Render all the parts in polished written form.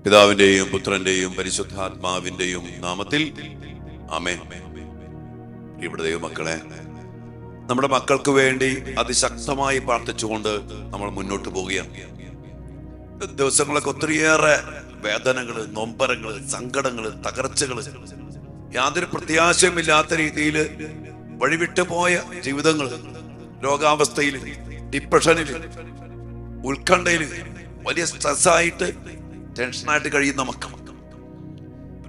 പിതാവിന്റെയും പുത്രന്റെയും പരിശുദ്ധാത്മാവിന്റെയും നാമത്തിൽ ആമേൻ. ഇവിടെ ദൈവമക്കളെ, നമ്മുടെ മക്കൾക്ക് വേണ്ടി അതിശക്തമായി പ്രാർത്ഥിച്ചുകൊണ്ട് നമ്മൾ മുന്നോട്ട് പോവുകയാണ്. ദിവസങ്ങളൊക്കെ ഒത്തിരിയേറെ വേദനകള്, നൊമ്പരങ്ങള്, സങ്കടങ്ങള്, തകർച്ചകള്, യാതൊരു പ്രത്യാശയുമില്ലാത്ത രീതിയിൽ വഴിവിട്ടു പോയ ജീവിതങ്ങള്, രോഗാവസ്ഥയില്, ഡിപ്രഷനില്, ഉത്കണ്ഠയില്, വലിയ സ്ട്രെസ്സായിട്ട് ടെൻഷനായിട്ട് കഴിയുന്ന മക്കൾ.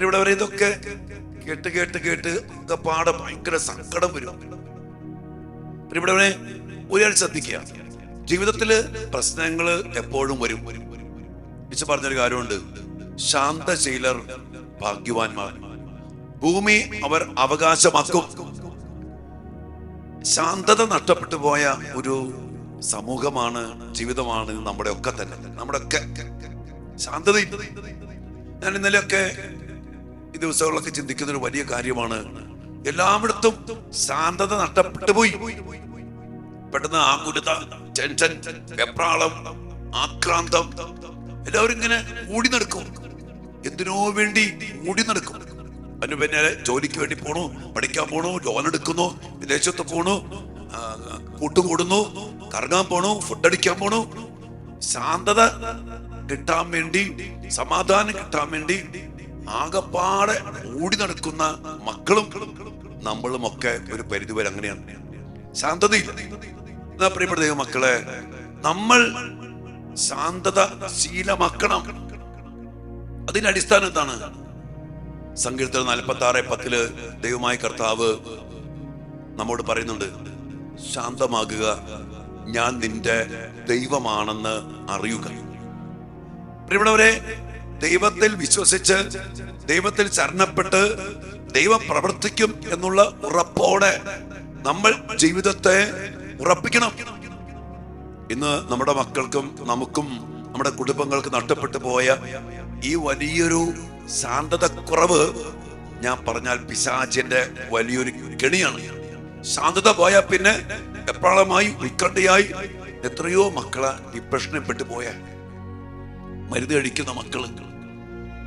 ഇവിടെ വരെ ഇതൊക്കെ കേട്ട് കേട്ട് കേട്ട് ഒക്കെ പാടെ ഭയങ്കര സങ്കടം വരും. ഇവിടെ വരെ ഒരാൾ ശ്രദ്ധിക്കുക, ജീവിതത്തില് പ്രശ്നങ്ങള് എപ്പോഴും വരും. വിശു പറഞ്ഞൊരു കാര്യമുണ്ട്, ശാന്തശീലർ ഭാഗ്യവാന്മാർ, ഭൂമി അവർ അവകാശമാക്കും. ശാന്തത നഷ്ടപ്പെട്ടു പോയ ഒരു സമൂഹമാണ്, ജീവിതമാണ് നമ്മുടെ ഒക്കെ തന്നെ, നമ്മുടെ ഒക്കെ ശാന്തതയില്ല. ഞാൻ ഇന്നലെയൊക്കെ ഈ ദിവസങ്ങളിലൊക്കെ ചിന്തിക്കുന്ന ഒരു വലിയ കാര്യമാണ്, എല്ലായിടത്തും ശാന്തത നഷ്ടപ്പെട്ടു പോയി. പെട്ടെന്ന് ആകുലത, ടെൻഷൻ, വെപ്രാളം, ആക്രാന്തം, എല്ലാവരും ഇങ്ങനെ ഓടി നടക്കും. എന്തിനോ വേണ്ടി ഓടി നടക്കും. അതിന് പിന്നെ ജോലിക്ക് വേണ്ടി പോണു, പഠിക്കാൻ പോണു, ലോൺ എടുക്കുന്നു, വിദേശത്ത് പോണു, കൂട്ടുകൂടുന്നു, കറങ്ങാൻ പോണു, ഫുഡ് അടിക്കാൻ പോണു. ശാന്തത കിട്ടാൻ വേണ്ടി, സമാധാനം കിട്ടാൻ വേണ്ടി ആകപ്പാടെ ഓടി നടക്കുന്ന മക്കളും നമ്മളും ഒക്കെ ഒരു പരിധിവരെ അങ്ങനെയാണ്. ശാന്തതയില്ല. എന്നാ പ്രിയപ്പെട്ട ദൈവ മക്കളെ, നമ്മൾ ശാന്തത ശീലമാക്കണം. അതിന്റെ അടിസ്ഥാനം എന്താണ്? സങ്കീർത്തനം 46:10 ദൈവമായ കർത്താവ് നമ്മോട് പറയുന്നുണ്ട്, ശാന്തമാകുക, ഞാൻ നിന്റെ ദൈവമാണെന്ന് അറിയുക. പ്രിയപ്പെട്ടവരെ, ദൈവത്തിൽ വിശ്വസിച്ച്, ദൈവത്തിൽ ശരണപ്പെട്ട് ദൈവം പ്രവർത്തിക്കും എന്നുള്ള ഉറപ്പോടെ നമ്മൾ ജീവിതത്തെ ഉറപ്പിക്കണം. ഇന്ന് നമ്മുടെ മക്കൾക്കും നമുക്കും നമ്മുടെ കുടുംബങ്ങൾക്ക് നഷ്ടപ്പെട്ടു പോയ ഈ വലിയൊരു ശാന്തത കുറവ്, ഞാൻ പറഞ്ഞാൽ പിശാചിന്റെ വലിയൊരു കെണിയാണ്. ശാന്തത പോയാൽ പിന്നെ എപ്രാളമായി, ഉത്കണ്ഠയായി എത്രയോ മക്കളെ ഡിപ്രഷനെ പെട്ടുപോയ, മരുന്ന് കഴിക്കുന്ന മക്കള്.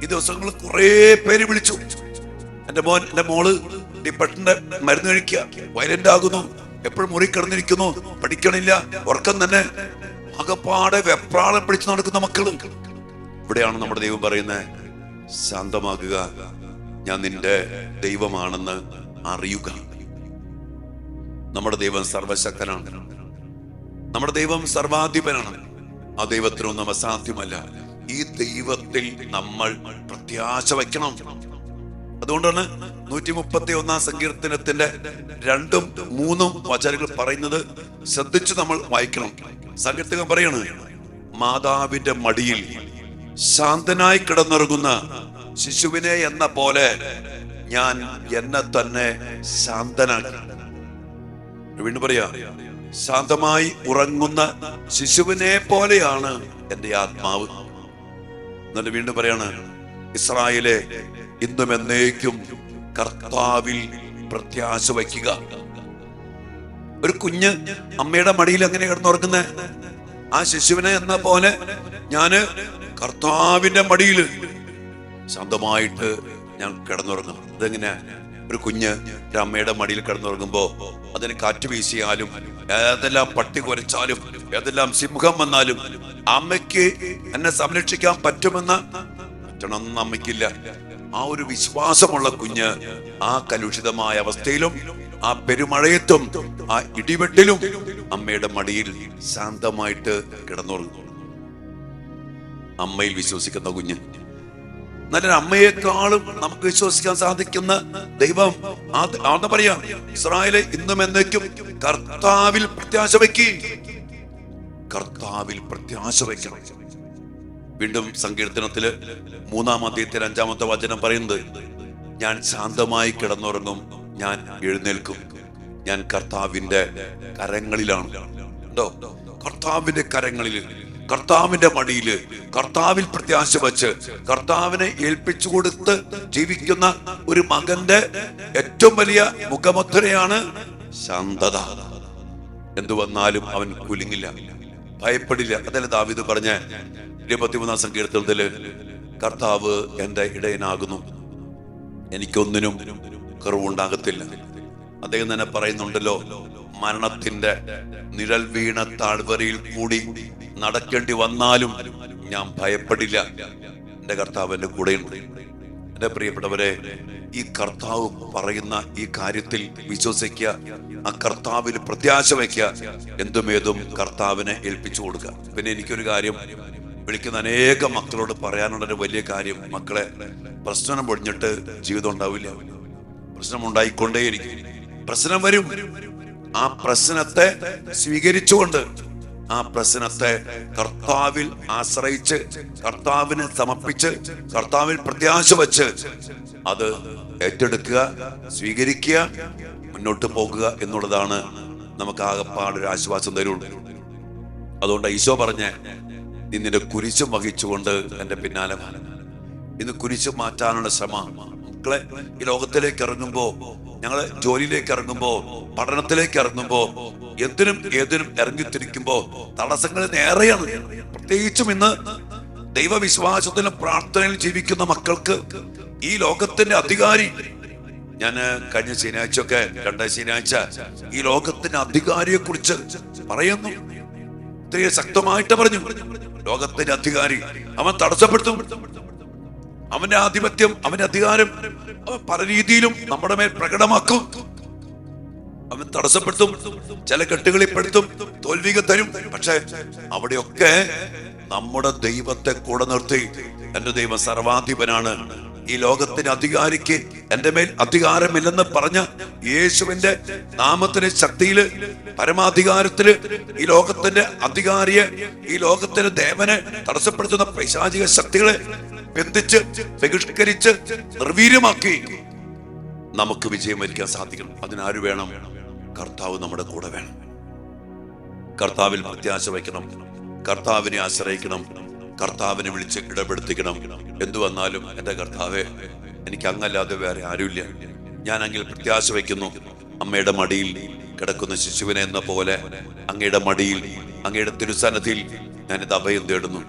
ഈ ദിവസങ്ങൾ കുറെ പേര് വിളിച്ചു, എന്റെ മോൻ, എന്റെ മോള് ഡിപ്രഷന്റെ മരുന്ന് കഴിക്കുക, വയലന്റ് ആകുന്നു, എപ്പോഴും മുറി കിടന്നിരിക്കുന്നു, പഠിക്കണില്ല, ഉറക്കം തന്നെ, ആകപ്പാടെ വെപ്രാളം പിടിച്ചു നടക്കുന്ന മക്കള്. ഇവിടെയാണ് നമ്മുടെ ദൈവം പറയുന്നത്, ശാന്തമാകുക, ഞാൻ നിന്റെ ദൈവമാണെന്ന് അറിയുക. നമ്മുടെ ദൈവം സർവശക്തനാണ്, നമ്മുടെ ദൈവം സർവാധിപനാണ്. ആ ദൈവത്തിനൊന്നും അസാധ്യമല്ല. ഈ ദൈവത്തിൽ നമ്മൾ പ്രത്യാശ വയ്ക്കണം. അതുകൊണ്ടാണ് 131 സങ്കീർത്തനത്തിന്റെ 2ഉം 3ഉം വചനങ്ങൾ പറയുന്നത് ശ്രദ്ധിച്ച് നമ്മൾ വായിക്കണം. സങ്കീർത്തകൻ പറയാണ്, മാതാവിന്റെ മടിയിൽ ശാന്തനായി കിടന്നുറങ്ങുന്ന ശിശുവിനെ എന്ന പോലെ ഞാൻ എന്നെ തന്നെ ശാന്തനാക്കി. വീണ്ടും പറയാ, ശാന്തമായി ഉറങ്ങുന്ന ശിശുവിനെ പോലെയാണ് എന്റെ ആത്മാവ്. എന്നിട്ട് വീണ്ടും പറയാണ്, ഇസ്രായേലെ, ഇന്നും എന്നേക്കും കർത്താവിൽ പ്രത്യാശ വയ്ക്കുക. ഒരു കുഞ്ഞ് അമ്മയുടെ മടിയിൽ എങ്ങനെ കിടന്നുറങ്ങുന്ന ആ ശിശുവിനെ എന്ന പോലെ ഞാന് കർത്താവിന്റെ മടിയിൽ ശാന്തമായിട്ട് ഞാൻ കിടന്നുറങ്ങും. ഇതെങ്ങനെയാ? ഒരു കുഞ്ഞ് ഒരു അമ്മയുടെ മടിയിൽ കിടന്നുറങ്ങുമ്പോ അതിന് കാറ്റ് വീശിയാലും, ഏതെല്ലാം പട്ടി കുരച്ചാലും, ഏതെല്ലാം സിംഹം വന്നാലും അമ്മയ്ക്ക് എന്നെ സംരക്ഷിക്കാൻ പറ്റണമെന്ന് അമ്മയ്ക്കില്ല. ആ ഒരു വിശ്വാസമുള്ള കുഞ്ഞ് ആ കലുഷിതമായ അവസ്ഥയിലും, ആ പെരുമഴയത്തും, ആ ഇടിവെട്ടിലും അമ്മയുടെ മടിയിൽ ശാന്തമായിട്ട് കിടന്നുറങ്ങും. അമ്മയിൽ വിശ്വസിക്കുന്ന കുഞ്ഞ്. നല്ലൊരു അമ്മയെക്കാളും നമുക്ക് വിശ്വസിക്കാൻ സാധിക്കുന്ന ദൈവം ആണെന്ന് പറയാം. ഇസ്രായേലെ, ഇന്നും എന്നേക്കും കർത്താവിൽ പ്രത്യാശ വയ്ക്കുക, കർത്താവിൽ പ്രത്യാശ വയ്ക്കണം. വീണ്ടും സങ്കീർത്തനത്തില് 3-ാം അധ്യായത്തിൽ 5-ാമത്തെ വചനം പറയുന്നത്, ഞാൻ ശാന്തമായി കിടന്നുറങ്ങും, ഞാൻ എഴുന്നേൽക്കും, ഞാൻ കർത്താവിന്റെ കരങ്ങളിലാണ്. ഉണ്ടോ? കർത്താവിന്റെ കരങ്ങളിൽ, കർത്താവിന്റെ മടിയില്, കർത്താവിൽ പ്രത്യാശ വച്ച് കർത്താവിനെ ഏൽപ്പിച്ചു കൊടുത്ത് ജീവിക്കുന്ന ഒരു മകന്റെ ഏറ്റവും വലിയ മുഖമുദ്രയാണ് ശാന്തത. എന്തു വന്നാലും അവൻ കുലുങ്ങില്ല, ഭയപ്പെടില്ല. അതല്ല ദാവീദ് പറഞ്ഞ 23-ാം സങ്കീർത്തനത്തില്, കർത്താവ് എൻ്റെ ഇടയനാകുന്നു, എനിക്കൊന്നിനും കുറവുണ്ടാകത്തില്ല. അദ്ദേഹം തന്നെ പറയുന്നുണ്ടല്ലോ, മരണത്തിന്റെ നിഴൽ വീണ താഴ്വരയിൽ കൂടി നടക്കേണ്ടി വന്നാലും ഞാൻ ഭയപ്പെടില്ല, എൻ്റെ കർത്താവ് എൻ്റെ കൂടെയുണ്ട്. എൻ്റെ പ്രിയപ്പെട്ടവരെ, ഈ കർത്താവ് പറയുന്ന ഈ കാര്യത്തിൽ വിശ്വസിക്കുക, ആ കർത്താവിൽ പ്രത്യാശ വയ്ക്കുക, എന്തുമേതും കർത്താവിനെ ഏൽപ്പിച്ചു കൊടുക്കുക. പിന്നെ എനിക്കൊരു കാര്യം വിളിക്കുന്ന അനേകം മക്കളോട് പറയാനുള്ളൊരു വലിയ കാര്യം, മക്കളെ, പ്രശ്നം പൊടിഞ്ഞിട്ട് ജീവിതം ഉണ്ടാവില്ല. പ്രശ്നം ഉണ്ടായിക്കൊണ്ടേയിരിക്കും. പ്രശ്നം വരും. ആ പ്രശ്നത്തെ സ്വീകരിച്ചുകൊണ്ട്, ആ പ്രശ്നത്തെ കർത്താവിൽ ആശ്രയിച്ച്, കർത്താവിനെ സമർപ്പിച്ച്, കർത്താവിൽ പ്രത്യാശ വച്ച് അത് ഏറ്റെടുക്കുക, സ്വീകരിക്കുക, മുന്നോട്ട് പോകുക എന്നുള്ളതാണ് നമുക്ക് ആകപ്പാടൊരു ആശ്വാസം തരുള്ളൂ. അതുകൊണ്ട് ഈശോ പറഞ്ഞ, നിന്റെ കുരിശും വഹിച്ചുകൊണ്ട് എൻ്റെ പിന്നാലെ വരണം. ഇന്ന് കുരിശ് മാറ്റാനുള്ള ശ്രമം. മക്കളെ, ഈ ലോകത്തിലേക്ക് ഇറങ്ങുമ്പോ, ഞങ്ങള് ജോലിയിലേക്ക് ഇറങ്ങുമ്പോ, പഠനത്തിലേക്ക് ഇറങ്ങുമ്പോ, എന്തിനും ഏതിനും ഇറങ്ങിത്തിരിക്കുമ്പോ തടസ്സങ്ങൾ നേരെയാണ്. പ്രത്യേകിച്ചും ഇന്ന് ദൈവവിശ്വാസത്തിലും പ്രാർത്ഥനയിലും ജീവിക്കുന്ന മക്കൾക്ക് ഈ ലോകത്തിന്റെ അധികാരി, ഞാൻ കഴിഞ്ഞ ശനിയാഴ്ചയൊക്കെ, രണ്ടാം ശനിയാഴ്ച ഈ ലോകത്തിന്റെ അധികാരിയെ കുറിച്ച് പറയുന്നു. ഇത്രയും ശക്തമായിട്ട് പറഞ്ഞു. ലോകത്തിന്റെ അധികാരി, അവൻ തടസ്സപ്പെടുത്തും. അവന്റെ ആധിപത്യം, അവന്റെ അധികാരം അവൻ പല രീതിയിലും നമ്മുടെ മേൽ പ്രകടമാക്കും. അവൻ തടസ്സപ്പെടുത്തും, ചില കെട്ടുകളിൽ പെടുത്തും, തോൽവികൾ തരും. പക്ഷെ അവിടെയൊക്കെ നമ്മുടെ ദൈവത്തെ കൂടെ നിർത്തി, എന്റെ ദൈവം സർവാധിപനാണ്, ഈ ലോകത്തിന്റെ അധികാരിക്ക് എന്റെ മേൽ അധികാരമില്ലെന്ന് പറഞ്ഞ യേശുവിന്റെ നാമത്തിന്റെ ശക്തിയില്, പരമാധികാരത്തില് ഈ ലോകത്തിന്റെ അധികാരിയെ, ഈ ലോകത്തിന്റെ ദേവനെ തടസ്സപ്പെടുത്തുന്ന പൈശാചിക ശക്തികളെ ബന്ധിച്ച്, ബഹിഷ്കരിച്ച്, നിർവീര്യമാക്കി നമുക്ക് വിജയം വരിക്കാൻ സാധിക്കണം. അതിനാര് വേണം? കർത്താവ് നമ്മുടെ കൂടെ വേണം. കർത്താവിൽ പ്രത്യാശ വയ്ക്കണം, കർത്താവിനെ ആശ്രയിക്കണം, കർത്താവിനെ വിളിച്ച് ഇടപെടുത്തിക്കണം. എന്തു വന്നാലും എൻ്റെ കർത്താവേ, എനിക്ക് അങ്ങല്ലാതെ വേറെ ആരുമില്ല, ഞാൻ അങ്ങിൽ പ്രത്യാശ വയ്ക്കുന്നു. അമ്മയുടെ മടിയിൽ കിടക്കുന്ന ശിശുവിനെ എന്ന പോലെ അങ്ങയുടെ മടിയിൽ, അങ്ങയുടെ തിരുസന്നിധിയിൽ ഞാനിത് അഭയം തേടുന്നു.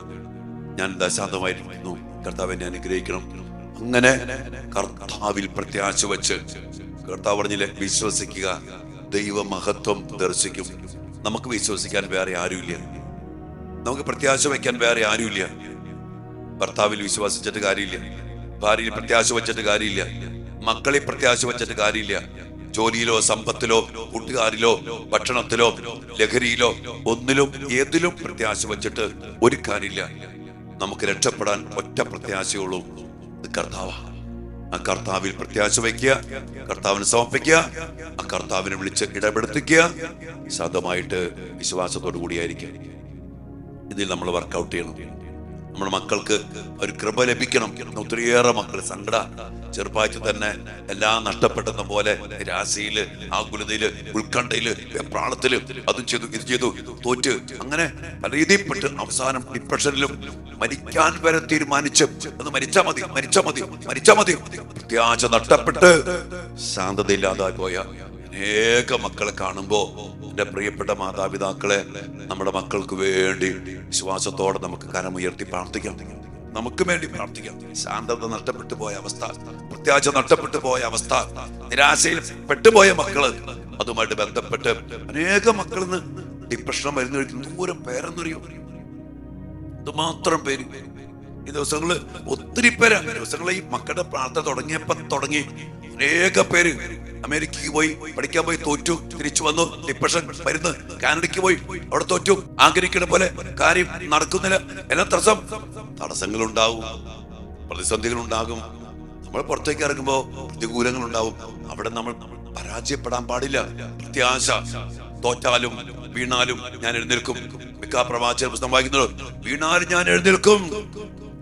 ഞാൻ ദശാന്തമായിരിക്കുന്നു. കർത്താവിനെ അനുഗ്രഹിക്കണം. അങ്ങനെ കർത്താവിൽ പ്രത്യാശ വച്ച്, കർത്താവ് പറഞ്ഞില്ലേ, വിശ്വസിക്കുക, ദൈവ മഹത്വം ദർശിക്കും. നമുക്ക് വിശ്വസിക്കാൻ വേറെ ആരുമില്ല, നമുക്ക് പ്രത്യാശ വയ്ക്കാൻ വേറെ ആരുമില്ല. ഭർത്താവിൽ വിശ്വസിച്ചിട്ട് കാര്യമില്ല, ഭാര്യയിൽ പ്രത്യാശ വച്ചിട്ട് കാര്യമില്ല, മക്കളിൽ പ്രത്യാശ വച്ചിട്ട് കാര്യമില്ല, ജോലിയിലോ സമ്പത്തിലോ കൂട്ടുകാരിലോ ഭക്ഷണത്തിലോ ലഹരിയിലോ ഒന്നിലും ഏതിലും പ്രത്യാശ വച്ചിട്ട് ഒരു കാര്യമില്ല. നമുക്ക് രക്ഷപ്പെടാൻ ഒറ്റ പ്രത്യാശയുള്ളൂ, കർത്താവാണ്. ആ കർത്താവിൽ പ്രത്യാശ വയ്ക്കുക, കർത്താവിനെ സമർപ്പിക്കുക, ആ കർത്താവിനെ വിളിച്ച് ഇടപെടുത്തിക്കുക. ശാന്തമായിട്ട് വിശ്വാസത്തോടു കൂടിയായിരിക്കുക. ഇതിൽ നമ്മൾ വർക്കൗട്ട് ചെയ്യണം. നമ്മുടെ മക്കൾക്ക് ഒരു കൃപ ലഭിക്കണം. ഒത്തിരിയേറെ മക്കൾ സങ്കട, ചെറുപ്പാഴ്ച തന്നെ എല്ലാം നഷ്ടപ്പെട്ടെന്ന പോലെ നിരാശയില്, ആകുലതയില്, ഉത്കണ്ഠയില്, പ്രാണത്തില്, അതും ചെയ്തു ഇത് ചെയ്തു, തോറ്റ്, അങ്ങനെ പല രീതിയിൽപ്പെട്ട് അവസാനം ഡിപ്രഷനിലും മരിക്കാൻ വരെ തീരുമാനിച്ച്, അത് മരിച്ചാ മതി, മരിച്ചാ മതി, മരിച്ചാ മതി, പ്രത്യാശ നഷ്ടപ്പെട്ട് ശാന്തതയില്ലാതായി പോയ അനേക മക്കളെ കാണുമ്പോ, എൻ്റെ പ്രിയപ്പെട്ട മാതാപിതാക്കളെ, നമ്മുടെ മക്കൾക്ക് വേണ്ടി വിശ്വാസത്തോടെ നമുക്ക് കരമുയർത്തി പ്രാർത്ഥിക്കാം. നമുക്ക് വേണ്ടി പ്രാർത്ഥിക്കാം. ശാന്തത നഷ്ടപ്പെട്ടു പോയ അവസ്ഥ, പ്രത്യാശ നഷ്ടപ്പെട്ടു പോയ അവസ്ഥ, നിരാശയിൽ പെട്ടുപോയ മക്കള്, അതുമായിട്ട് ബന്ധപ്പെട്ട് അനേക മക്കളിന്ന് ഡിപ്രഷൻ വരുന്ന ദൂരം പേരെന്നറിയോ, അതുമാത്രം പേര്. ഈ ദിവസങ്ങള് ഒത്തിരി പേര്, ദിവസങ്ങള് ഈ മക്കളുടെ പ്രാർത്ഥന തുടങ്ങി അനേക പേര് അമേരിക്കക്ക് പോയി പഠിക്കാൻ പോയി, തോറ്റു, തിരിച്ചു വന്നു, ഡിപ്രഷൻ മരുന്ന്, കാനഡയ്ക്ക് പോയി, അവിടെ തോറ്റു, ആഗ്രഹിക്കുന്ന പോലെ കാര്യം നടക്കുന്നില്ല. എല്ലാം തടസ്സങ്ങൾ ഉണ്ടാവും, പ്രതിസന്ധികൾ ഉണ്ടാകും. നമ്മൾ പുറത്തേക്ക് ഇറങ്ങുമ്പോ പ്രതികൂലങ്ങൾ ഉണ്ടാവും. അവിടെ നമ്മൾ പരാജയപ്പെടാൻ പാടില്ല. പ്രത്യാശ, തോറ്റാലും വീണാലും ഞാൻ എഴുന്നേൽക്കും. മിക്ക പ്രവാചക പുസ്തകം വായിക്കുന്നത്, വീണാലും ഞാൻ എഴുന്നേൽക്കും,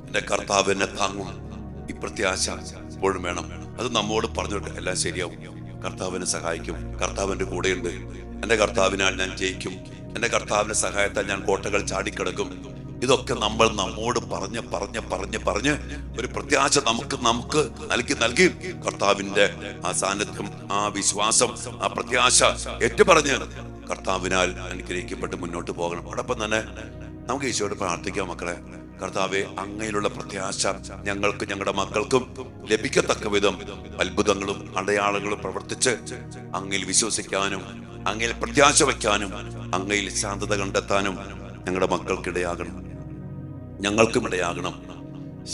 എന്റെ കർത്താവ് എന്നെ താങ്ങും. ഈ പ്രത്യാശ എപ്പോഴും വേണം. അത് നമ്മോട് പറഞ്ഞിട്ട് എല്ലാം ശരിയാവും. കർത്താവിനെ സഹായിക്കും, കർത്താവിന്റെ കൂടെയുണ്ട്, എന്റെ കർത്താവിനാൽ ഞാൻ ജയിക്കും, എന്റെ കർത്താവിന്റെ സഹായത്താൽ ഞാൻ കോട്ടകൾ ചാടിക്കിടക്കും. ഇതൊക്കെ നമ്മൾ നമ്മോട് പറഞ്ഞ് ഒരു പ്രത്യാശ നമുക്ക് നൽകി കർത്താവിന്റെ ആ സാന്നിധ്യം, ആ വിശ്വാസം, ആ പ്രത്യാശ ഏറ്റുപറഞ്ഞ് കർത്താവിനാൽ അനുഗ്രഹിക്കപ്പെട്ട് മുന്നോട്ട് പോകണം. അതോടൊപ്പം തന്നെ നമുക്ക് ഈശോയോട് പ്രാർത്ഥിക്കാം. മക്കളെ, കർത്താവെ, അങ്ങയിലുള്ള പ്രത്യാശ ഞങ്ങൾക്ക് ഞങ്ങളുടെ മക്കൾക്കും ലഭിക്കത്തക്ക വിധം അത്ഭുതങ്ങളും അടയാളങ്ങളും പ്രവർത്തിച്ച് അങ്ങയിൽ വിശ്വസിക്കാനും അങ്ങയിൽ പ്രത്യാശ വയ്ക്കാനും അങ്ങയിൽ ശാന്തത കണ്ടെത്താനും ഞങ്ങളുടെ മക്കൾക്കിടയാകണം, ഞങ്ങൾക്കും ഇടയാകണം.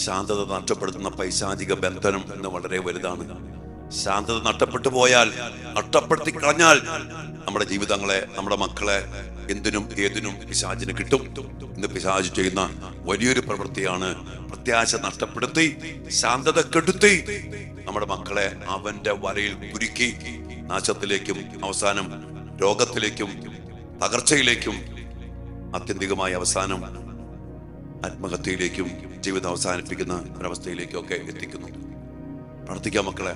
ശാന്തത നഷ്ടപ്പെടുത്തുന്ന പൈശാചിക ബന്ധനം എന്ന് വളരെ വലുതാണ്. ശാന്തത നഷ്ടപ്പെട്ടു പോയാൽ, നഷ്ടപ്പെടുത്തി കളഞ്ഞാൽ നമ്മുടെ ജീവിതങ്ങളെ, നമ്മുടെ മക്കളെ എന്തിനും ഏതിനും പിശാചിന് കിട്ടും. ഇന്ന് പിശാച് ചെയ്യുന്ന വലിയൊരു പ്രവൃത്തിയാണ് പ്രത്യാശ നഷ്ടപ്പെടുത്തി, ശാന്തത കെടുത്തി നമ്മുടെ മക്കളെ അവന്റെ വലയിൽ കുരുക്കി നാശത്തിലേക്കും അവസാനം രോഗത്തിലേക്കും തകർച്ചയിലേക്കും ആത്യന്തികമായ അവസാനം ആത്മഹത്യയിലേക്കും ജീവിതം അവസാനിപ്പിക്കുന്ന ഒരവസ്ഥയിലേക്കും ഒക്കെ എത്തിക്കുന്നു. പ്രാർത്ഥിക്കാം മക്കളെ.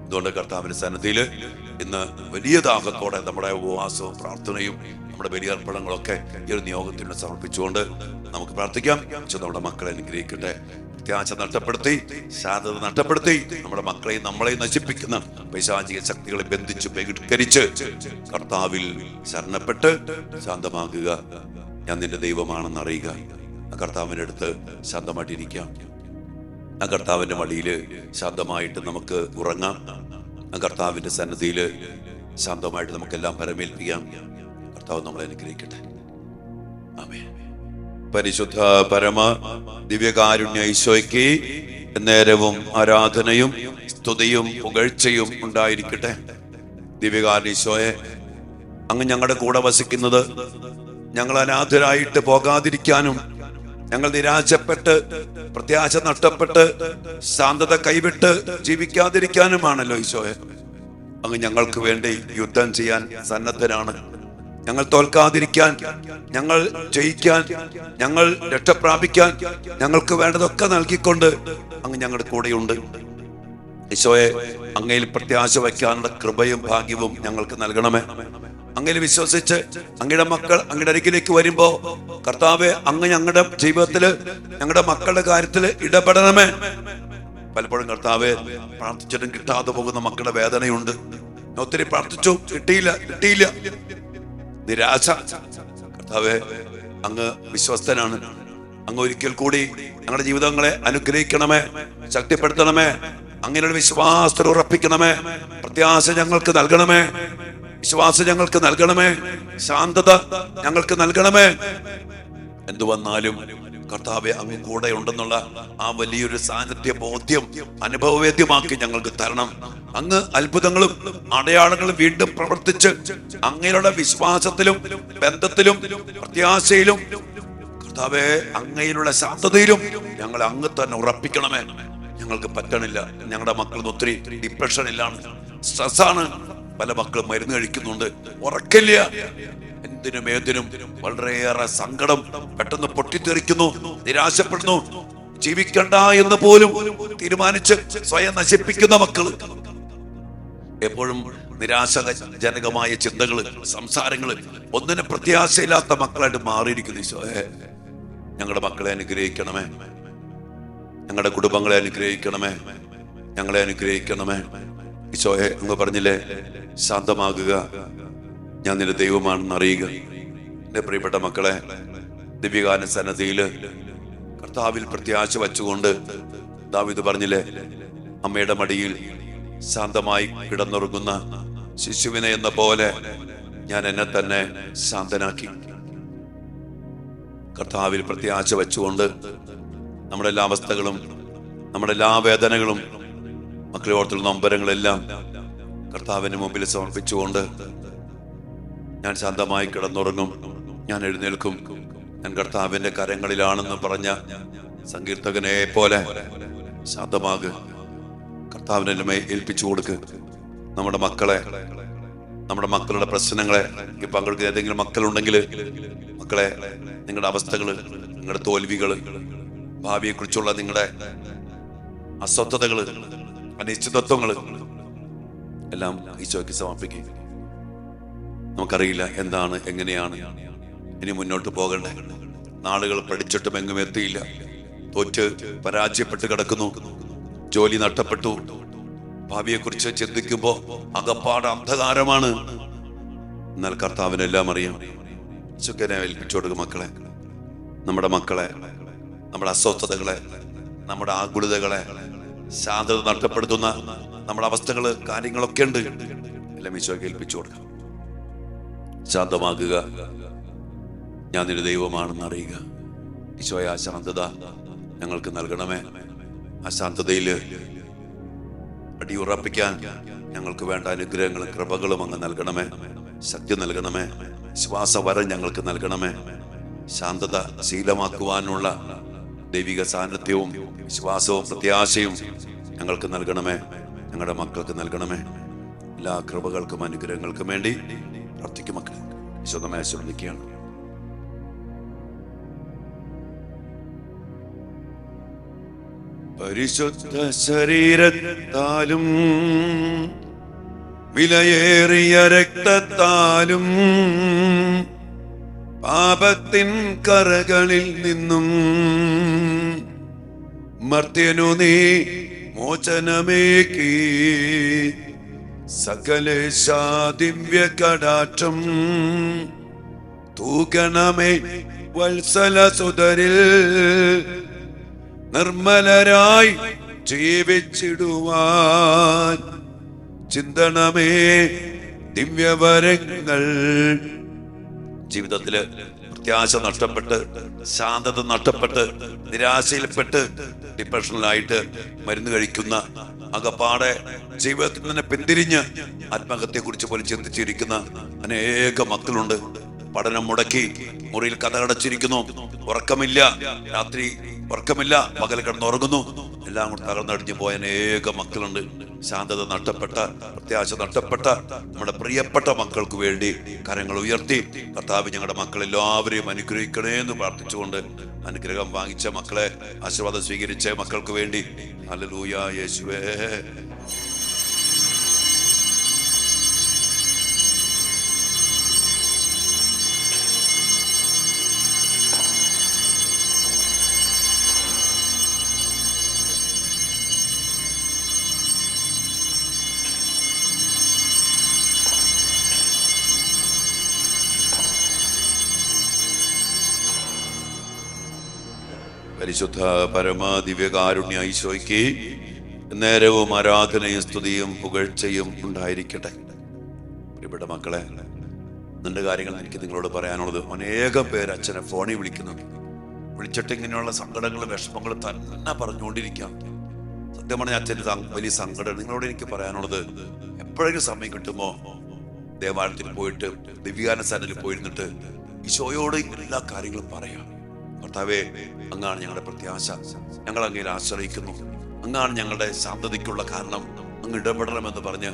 അതുകൊണ്ട് കർത്താവിന്റെ സന്നിധിയിൽ ഇന്ന് വലിയ ദാഹത്തോടെ നമ്മുടെ ഉപവാസവും പ്രാർത്ഥനയും നമ്മുടെ ബലിയർപ്പണങ്ങളൊക്കെ ഈ ഒരു നിയോഗത്തിന് സമർപ്പിച്ചുകൊണ്ട് നമുക്ക് പ്രാർത്ഥിക്കാം. നമ്മുടെ മക്കളെ അനുഗ്രഹിക്കട്ടെ. പ്രത്യാശ നഷ്ടപ്പെടുത്തി, ശാന്തത നഷ്ടപ്പെടുത്തി നമ്മുടെ മക്കളെയും നമ്മളെയും നശിപ്പിക്കുന്ന പൈശാചിക ശക്തികളെ ബന്ധിച്ച് ബഹിഷ്കരിച്ച് കർത്താവിൽ ശരണപ്പെട്ട് ശാന്തമാകുക. ഞാൻ നിന്റെ ദൈവമാണെന്ന് അറിയുക. ആ കർത്താവിൻ്റെ അടുത്ത് ശാന്തമായിട്ടിരിക്കാം. ആ കർത്താവിന്റെ മടിയിൽ ശാന്തമായിട്ട് നമുക്ക് ഉറങ്ങാം. ആ കർത്താവിന്റെ സന്നിധിയിൽ ശാന്തമായിട്ട് നമുക്കെല്ലാം പരമേൽപ്പിക്കാം. കർത്താവ് നമ്മളെ അനുഗ്രഹിക്കട്ടെ. ആമേൻ. പരിശുദ്ധ പരമ ദിവ്യകാരുണ്യ ഈശോയ്ക്ക് നേരവും ആരാധനയും സ്തുതിയും പുകഴ്ചയും ഉണ്ടായിരിക്കട്ടെ. ദിവ്യകാരുണ്യ ഈശോയെ, അങ്ങ് ഞങ്ങളുടെ കൂടെ വസിക്കുന്നത് ഞങ്ങൾ അനാഥരായിട്ട് പോകാതിരിക്കാനും ഞങ്ങൾ നിരാശപ്പെട്ട് പ്രത്യാശ നഷ്ടപ്പെട്ട് ശാന്തത കൈവിട്ട് ജീവിക്കാതിരിക്കാനുമാണല്ലോ ഈശോയെ. അങ്ങ് ഞങ്ങൾക്ക് വേണ്ടി യുദ്ധം ചെയ്യാൻ സന്നദ്ധനാണ്. ഞങ്ങൾ തോൽക്കാതിരിക്കാൻ, ഞങ്ങൾ ജയിക്കാൻ, ഞങ്ങൾ രക്ഷപ്രാപിക്കാൻ ഞങ്ങൾക്ക് വേണ്ടതൊക്കെ നൽകിക്കൊണ്ട് അങ്ങ് ഞങ്ങളുടെ കൂടെയുണ്ട്. ഈശോയെ, അങ്ങയിൽ പ്രത്യാശ വയ്ക്കാനുള്ള കൃപയും ഭാഗ്യവും ഞങ്ങൾക്ക് നൽകണമേ. അങ്ങയിൽ വിശ്വസിച്ച് അങ്ങയുടെ മക്കൾ അങ്ങയുടെ അരികിലേക്ക് വരുമ്പോ കർത്താവെ, അങ്ങ് ഞങ്ങളുടെ ജീവിതത്തില് ഞങ്ങളുടെ മക്കളുടെ കാര്യത്തില് ഇടപെടണമേ. പലപ്പോഴും കർത്താവെ, പ്രാർത്ഥിച്ചിട്ടും കിട്ടാതെ പോകുന്ന മക്കളുടെ വേദനയുണ്ട്. ഒത്തിരി പ്രാർത്ഥിച്ചു, കിട്ടിയില്ല. നിരാശ. കർത്താവെ, അങ്ങ് വിശ്വസ്തനാണ്. അങ്ങ് ഒരിക്കൽ കൂടി ഞങ്ങളുടെ ജീവിതങ്ങളെ അനുഗ്രഹിക്കണമേ, ശക്തിപ്പെടുത്തണമേ. അങ്ങനെയുള്ള വിശ്വാസത്തിൽ ഉറപ്പിക്കണമേ. പ്രത്യാശ ഞങ്ങൾക്ക് നൽകണമേ, വിശ്വാസം ഞങ്ങൾക്ക് നൽകണമേ, ശാന്തത ഞങ്ങൾക്ക് നൽകണമേ. എന്തു വന്നാലും കർത്താവെ, അങ്ങ് കൂടെ ഉണ്ടെന്നുള്ള ആ വലിയൊരു സാന്നിധ്യ ബോധ്യം അനുഭവവേദ്യമാക്കി ഞങ്ങൾക്ക് തരണം. അങ്ങ് അത്ഭുതങ്ങളും അടയാളങ്ങളും വീണ്ടും പ്രവർത്തിച്ച് അങ്ങയുടെ വിശ്വാസത്തിലും ബന്ധത്തിലും പ്രത്യാശയിലും കർത്താവെ, അങ്ങയിലുള്ള ശാന്തതയിലും ഞങ്ങൾ അങ്ങ് തന്നെ ഉറപ്പിക്കണമേ. ഞങ്ങൾക്ക് പറ്റണില്ല. ഞങ്ങളുടെ മക്കൾ ഒത്തിരി ഡിപ്രഷനിലാണ്, സ്ട്രെസ്സാണ്. പല മക്കളും മരുന്ന് കഴിക്കുന്നുണ്ട്, ഉറക്കില്ല. എന്തിനും ഏതിനും വളരെയേറെ സങ്കടം, പെട്ടെന്ന് പൊട്ടിത്തെറിക്കുന്നു, നിരാശപ്പെടുന്നു. ജീവിക്കണ്ട എന്ന് പോലും തീരുമാനിച്ച് സ്വയം നശിപ്പിക്കുന്ന മക്കള്, എപ്പോഴും നിരാശജനകമായ ചിന്തകള്, സംസാരങ്ങള്, ഒന്നിനും പ്രത്യാശയില്ലാത്ത മക്കളായിട്ട് മാറിയിരിക്കുന്നു. ഈശോയെ, ഞങ്ങളുടെ മക്കളെ അനുഗ്രഹിക്കണമേ, ഞങ്ങളുടെ കുടുംബങ്ങളെ അനുഗ്രഹിക്കണമേ, ഞങ്ങളെ അനുഗ്രഹിക്കണമേ. ഈശോയെ, അങ്ങ് പറഞ്ഞില്ലേ, ശാന്തമാകുക, ഞാൻ നിന്റെ ദൈവമാണെന്ന് അറിയുക. എന്റെ പ്രിയപ്പെട്ട മക്കളെ, ദിവ്യകാരുണ്യ സന്നിധിയില് കർത്താവിൽ പ്രത്യാശ വച്ചുകൊണ്ട് ദാവീദ് പറഞ്ഞില്ലേ, അമ്മയുടെ മടിയിൽ ശാന്തമായി കിടന്നുറങ്ങുന്ന ശിശുവിനെ എന്ന പോലെ ഞാൻ എന്നെ തന്നെ ശാന്തനാക്കി. കർത്താവിൽ പ്രത്യാശ വെച്ചുകൊണ്ട് നമ്മുടെ എല്ലാ അവസ്ഥകളും, നമ്മുടെ എല്ലാ വേദനകളും, മക്കളെ ഓർത്തുള്ള നൊമ്പരങ്ങളെല്ലാം കർത്താവിന് മുമ്പിൽ സമർപ്പിച്ചുകൊണ്ട് ഞാൻ ശാന്തമായി കിടന്നുറങ്ങും, ഞാൻ എഴുന്നേൽക്കും, ഞാൻ കർത്താവിന്റെ കരങ്ങളിലാണെന്ന് പറഞ്ഞ സങ്കീർത്തകനെ പോലെ ശാന്തമാക്. കർത്താവിനെ ഏൽപ്പിച്ചു കൊടുക്ക്. നമ്മുടെ മക്കളെ, നമ്മുടെ മക്കളുടെ പ്രശ്നങ്ങളെ പങ്കെടുക്കുന്ന ഏതെങ്കിലും മക്കളുണ്ടെങ്കിൽ, മക്കളെ, നിങ്ങളുടെ അവസ്ഥകള്, നിങ്ങളുടെ തോൽവികള്, ഭാവിയെ കുറിച്ചുള്ള നിങ്ങളുടെ അസ്വസ്ഥതകള്, അനിശ്ചിതത്വങ്ങള് എല്ലാം ഈശോയ്ക്ക് സമർപ്പിക്കുക. നമുക്കറിയില്ല എന്താണ്, എങ്ങനെയാണ് ഇനി മുന്നോട്ട് പോകണ്ടേ. നാളുകൾ പഠിച്ചിട്ടും എങ്ങും എത്തിയില്ല, തോറ്റ് പരാജയപ്പെട്ട് കിടക്കുന്നു, ജോലി നഷ്ടപ്പെട്ടു. ഭാവിയെ കുറിച്ച് ചിന്തിക്കുമ്പോ അകപ്പാട് അന്ധകാരമാണ്. എന്നാൽ കർത്താവിനെല്ലാം അറിയാം. ഈശോയ്ക്ക് ഏൽപ്പിച്ചു കൊടുക്കും. മക്കളെ, നമ്മുടെ മക്കളെ നമ്മുടെ അസ്വസ്ഥതകളെ, നമ്മുടെ ആകുലതകളെ, ശാന്തത നഷ്ടപ്പെടുത്തുന്ന നമ്മുടെ അവസ്ഥകള്, കാര്യങ്ങളൊക്കെ ഉണ്ട്. എല്ലാം ഈശോയ്ക്ക് ഏൽപ്പിച്ചു കൊടുക്കാം. ശാന്തമാകുക, ഞാൻ നിന്റെ ദൈവമാണെന്ന് അറിയുക. ഈശോയെ, ആ ശാന്തത ഞങ്ങൾക്ക് നൽകണമേ. ആ ശാന്തതയിൽ അടിയുറപ്പിക്കാൻ ഞങ്ങൾക്ക് വേണ്ട അനുഗ്രഹങ്ങളും കൃപകളും അങ്ങ് നൽകണമേ. ശക്തി നൽകണമേ. ശ്വാസവരം ഞങ്ങൾക്ക് നൽകണമേ. ശാന്തത ശീലമാക്കുവാനുള്ള ദൈവിക സാന്നിധ്യവും വിശ്വാസവും പ്രത്യാശയും ഞങ്ങൾക്ക് നൽകണമേ. ഞങ്ങളുടെ മക്കൾക്ക് നൽകണമേ. എല്ലാ കൃപകൾക്കും അനുഗ്രഹങ്ങൾക്കും വേണ്ടി പ്രാർത്ഥിക്കും മക്കളെ. വിശുദ്ധമായ ശ്രദ്ധിക്കുകയാണ്. പരിശുദ്ധ ശരീരത്താലും വിലയേറിയ രക്തത്താലും പാപത്തിൻ കറകളിൽ നിന്നും മർത്യനു നീ മോചനമേകി സകലേശാ ദിവ്യ കടാക്ഷം തൂകണമേ വത്സല സുതരിൽ നിർമ്മലരായി ജീവിച്ചിടുവാൻ ചിന്തണമേ ദിവ്യവരങ്ങൾ. ജീവിതത്തില് പ്രത്യാശ നഷ്ടപ്പെട്ട്, ശാന്തത നഷ്ടപ്പെട്ട്, നിരാശയിൽപ്പെട്ട്, ഡിപ്രഷനിലായിട്ട് മരുന്ന് കഴിക്കുന്ന, അകപ്പാടെ ജീവിതത്തിൽ തന്നെ പിന്തിരിഞ്ഞ് ആത്മഹത്യയെ കുറിച്ച് പോലും ചിന്തിച്ചിരിക്കുന്ന അനേക മക്കളുണ്ട്. പഠനം മുടക്കി മുറിയിൽ കഥകടച്ചിരിക്കുന്നു. ഉറക്കമില്ല, രാത്രി ഉറക്കമില്ല, പകൽ കിടന്നുറങ്ങുന്നു. എല്ലാം കൂടെ തകർന്നടിഞ്ഞു പോയ അനേക മക്കളുണ്ട്. ശാന്തത നഷ്ടപ്പെട്ട, പ്രത്യാശ നഷ്ടപ്പെട്ട നമ്മുടെ പ്രിയപ്പെട്ട മക്കൾക്ക് വേണ്ടി കരങ്ങൾ ഉയർത്തി കർത്താവ് ഞങ്ങളുടെ മക്കളെല്ലാവരെയും അനുഗ്രഹിക്കണേ എന്ന് പ്രാർത്ഥിച്ചുകൊണ്ട്, അനുഗ്രഹം വാങ്ങിച്ച മക്കളെ, ആശീർവാദം സ്വീകരിച്ച മക്കൾക്ക് വേണ്ടി ഹല്ലേലൂയ യേശുവേ. പരിശുദ്ധ പരമാദിവ്യകാരുണ്യ ഈശോയ്ക്ക് നേരവും ആരാധനയും സ്തുതിയും പുകഴ്ചയും ഉണ്ടായിരിക്കട്ടെ. പ്രിയപ്പെട്ട മക്കളെ, നിന്റെ കാര്യങ്ങൾ എനിക്ക് നിങ്ങളോട് പറയാനുള്ളത്, അനേകം പേര് അച്ഛനെ ഫോണിൽ വിളിക്കുന്നുണ്ട്. വിളിച്ചിട്ട് ഇങ്ങനെയുള്ള സങ്കടങ്ങളും വിഷമങ്ങളും തന്നെ പറഞ്ഞുകൊണ്ടിരിക്കാം. സത്യം പറഞ്ഞാൽ അച്ഛൻ്റെ വലിയ സങ്കടം. നിങ്ങളോട് എനിക്ക് പറയാനുള്ളത്, എപ്പോഴെങ്കിലും സമയം കിട്ടുമോ ദേവാലയത്തിൽ പോയിട്ട്, ദിവ്യാന സന്നിധിയിൽ പോയിരുന്നിട്ട് ഈശോയോട് എല്ലാ കാര്യങ്ങളും പറയാം. കർത്താവേ, അങ്ങാണ് ഞങ്ങളുടെ പ്രത്യാശ, ഞങ്ങൾ അങ്ങയിൽ ആശ്രയിക്കുന്നു, അങ്ങാണ് ഞങ്ങളുടെ ശാന്തതയ്ക്കുള്ള കാരണം, അങ്ങ് ഇടപെടണമെന്ന് പറഞ്ഞ്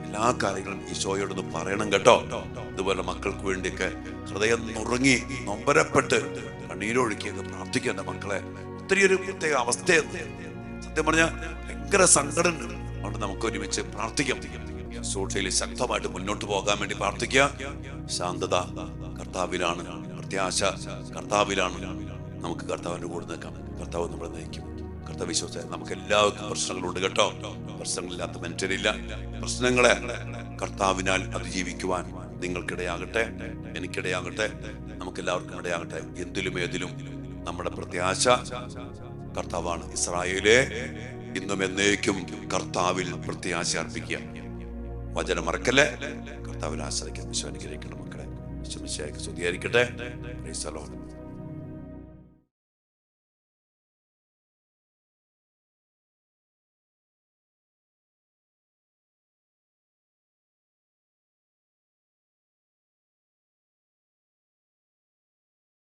എല്ലാ കാര്യങ്ങളും ഈശോയോടൊന്ന് പറയണം കേട്ടോ. ഇതുപോലെ മക്കൾക്ക് വേണ്ടിയൊക്കെ ഹൃദയം നുറുങ്ങി നൊമ്പരപ്പെട്ട് കണ്ണീരൊഴുക്കിയൊക്കെ പ്രാർത്ഥിക്കേണ്ട മക്കളെ. ഒത്തിരി ഒരു പ്രത്യേക അവസ്ഥയാണ്. സത്യം പറഞ്ഞാൽ ഭയങ്കര സങ്കടം. അതുകൊണ്ട് നമുക്ക് ഒരുമിച്ച് പ്രാർത്ഥിക്കാം. സോഷ്യയിൽ ശക്തമായിട്ട് മുന്നോട്ട് പോകാൻ വേണ്ടി പ്രാർത്ഥിക്കുക. ശാന്തത കർത്താവിലാണ്, പ്രത്യാശ കർത്താവിലാണ്. നമുക്ക് കർത്താവിന്റെ കൂടെ നിൽക്കാം. കർത്താവ് നമ്മളെ നയിക്കും. കർത്താവ് വിശ്വസിച്ച നമുക്ക് എല്ലാവർക്കും പ്രശ്നങ്ങളുണ്ട് കേട്ടോ. പ്രശ്നങ്ങളില്ലാത്ത മനുഷ്യരില്ല. പ്രശ്നങ്ങളെ കർത്താവിനാൽ അതിജീവിക്കുവാൻ നിങ്ങൾക്കിടയാകട്ടെ, എനിക്കിടയാകട്ടെ, നമുക്കെല്ലാവർക്കും ഇടയാകട്ടെ. എന്തിലും ഏതിലും നമ്മുടെ പ്രത്യാശ കർത്താവാണ്. ഇസ്രായേലേ, ഇന്നും എന്നേക്കും കർത്താവിൽ പ്രത്യാശ അർപ്പിക്കുക. വചനം മറക്കല്ലേ. കർത്താവിൽ ആശ്രയിക്കാൻ വിശ്വസിക്കണം മക്കളെ. വിശ്വസിച്ചായിരിക്കട്ടെ.